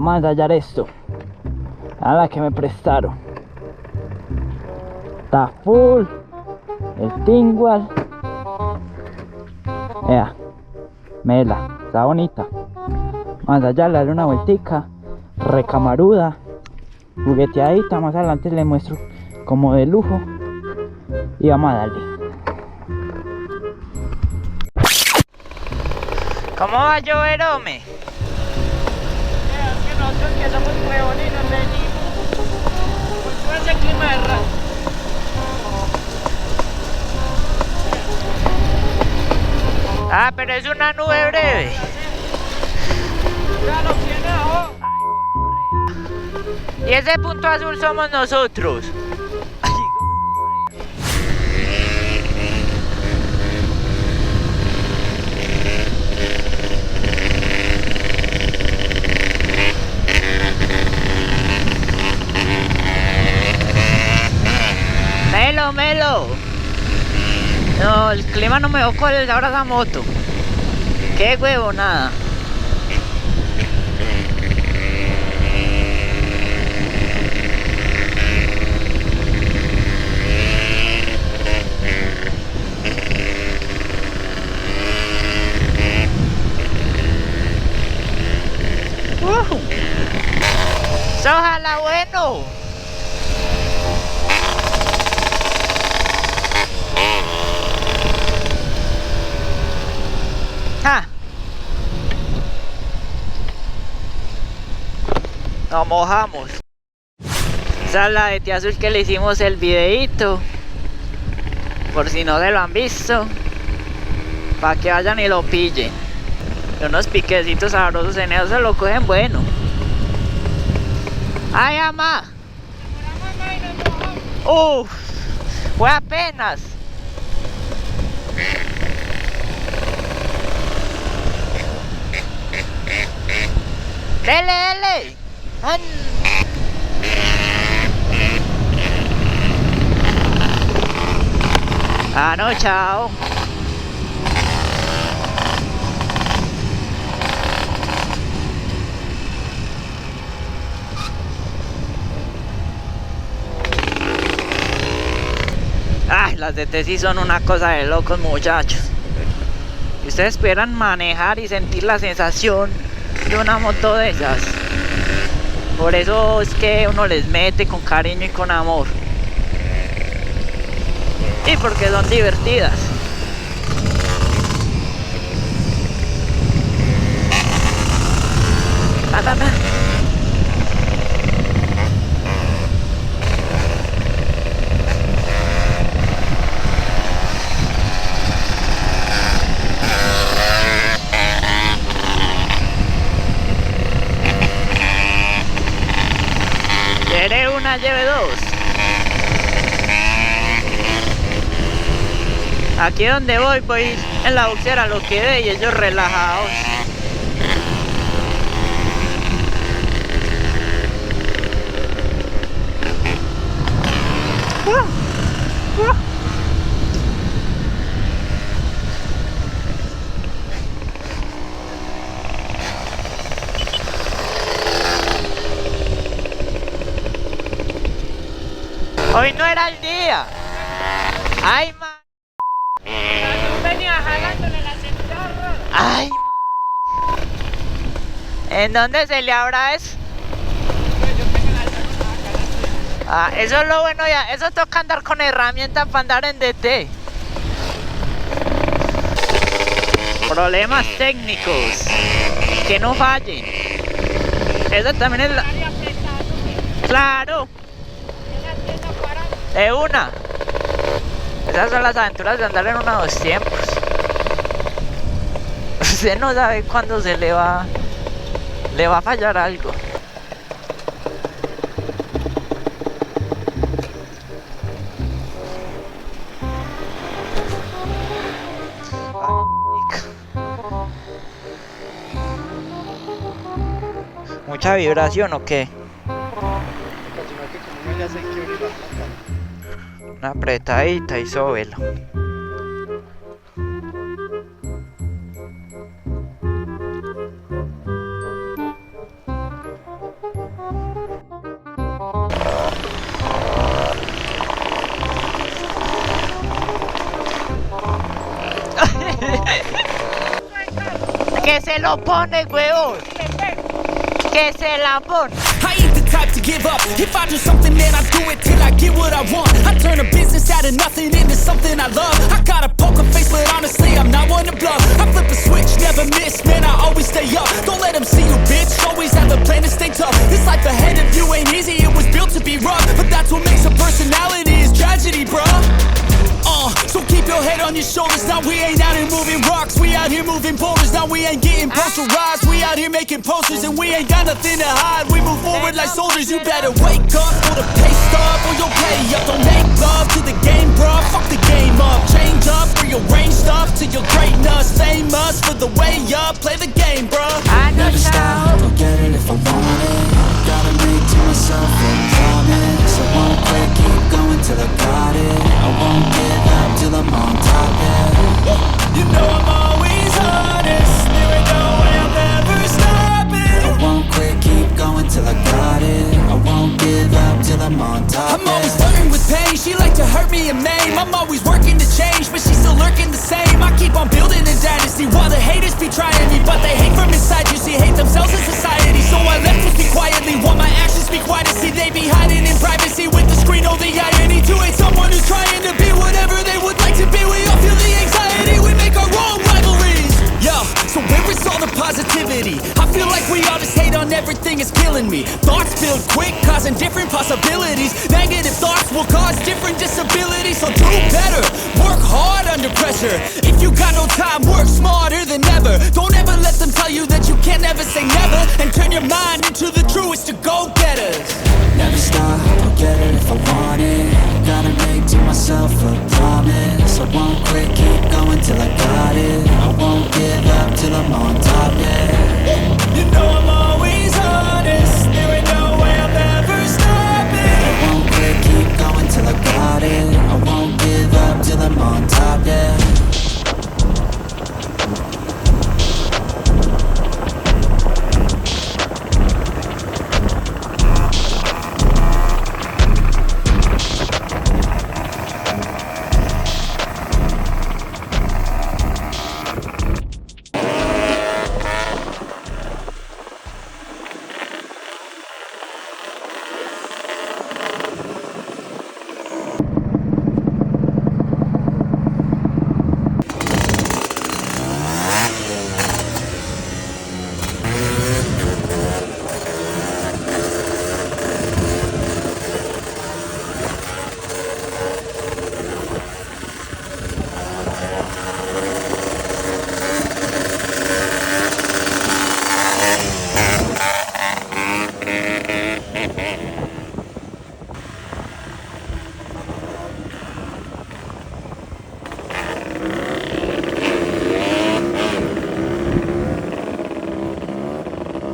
Vamos a ensayar esto. A la que me prestaron. Está full. El tingual. Vea. Mela. Está bonita. Vamos a ensayarla, darle una vueltica. Recamaruda. Jugueteadita. Más adelante les muestro como de lujo. Y vamos a darle. ¿Cómo va a llover, hombre? Es que nosotros que somos huevones nos venimos con todo ese clima de rato. Ah, pero es una nube breve. Ya lo tiene abajo. Y ese punto azul somos nosotros. Melo. No, el clima no me dejó coger ahora esa moto. Qué huevo, nada. Ojalá bueno. ¡Ja! Nos mojamos. Esa es la DT azul que le hicimos el videito. Por si no se lo han visto. Para que vayan y lo pillen. Y unos piquecitos sabrosos en eso se lo cogen bueno. ¡Ay, mamá! ¡Uf! Fue apenas. ¡Dele! Ah, no, chao. Ay, las DT sí son una cosa de locos, muchachos. Y ustedes esperan manejar y sentir la sensación de una moto de esas. Por eso es que uno les mete con cariño y con amor. Y porque son divertidas. Va. ¿Quiere una? Lleve dos. Aquí donde voy en la boxera, lo quedé y ellos relajados. Hoy no era el día. Ay, man. Venía jalándole la centarra. Ay, man. ¿En dónde se le habrá eso? Yo tengo la centarra. Ah, eso es lo bueno ya. Eso toca andar con herramientas para andar en DT. Problemas técnicos. Que no fallen. Eso también es la... Claro. De una. Esas son las aventuras de andar en uno de los tiempos. Usted no sabe cuándo se le va a fallar algo. ¿Mucha vibración o qué? Una apretadita y sóbelo. Que se lo pone, huevón. Que se la pone. I ain't the type to give up. If I do something, then I do it till I get what I want. I turn a business out of nothing into something I love. I got a poker face, but honestly, I'm not one to bluff. I flip a switch, never miss, man, I always stay up. Don't let them see you, bitch, always have a plan to stay tough. This life ahead of you ain't easy, it was built to be rough. But that's what makes a personality, is tragedy, bruh. So keep your head on your shoulders. Now we ain't out here moving rocks, we out here moving boulders. Now we ain't getting posterized, we out here making posters. And we ain't got nothing to hide, we move forward like soldiers. You better wake up for the pay stub, or you'll pay up. Don't make love to the game, bruh, fuck the game up. Change up, rearrange stuff to your greatness. Famous for the way up, play the game, bruh. Never stop, don't get it if I want it. Gotta make to myself a promise. I won't quit, keep going till I got it. I won't give up till I'm on top, yeah. You know I'm always honest, there ain't no way I'm ever stopping. I won't quit, keep going till I got it. I won't give up till I'm on top, I'm always flirting with pain, she like to hurt me and maim. I'm always working to change, but she's still lurking the same. I keep on building a dynasty while the haters be trying me. But they hate from inside, you see, hate themselves in society. So I left to speak quietly, while my actions speak quiet. See, they be hiding in privacy with the screen. Oh, the irony to hate someone who's trying to be whatever they would like to be. We all feel the anxiety, we make our own rivalries. Yo, so where is all the positivity? I feel like we all just hate on everything, it's killing me. Thoughts build quick, causing different possibilities. Negative thoughts will cause different disabilities. So do better, work hard under pressure. If you got no time, work smarter than ever. Don't ever let them tell you that you can't ever say never. And turn your mind into the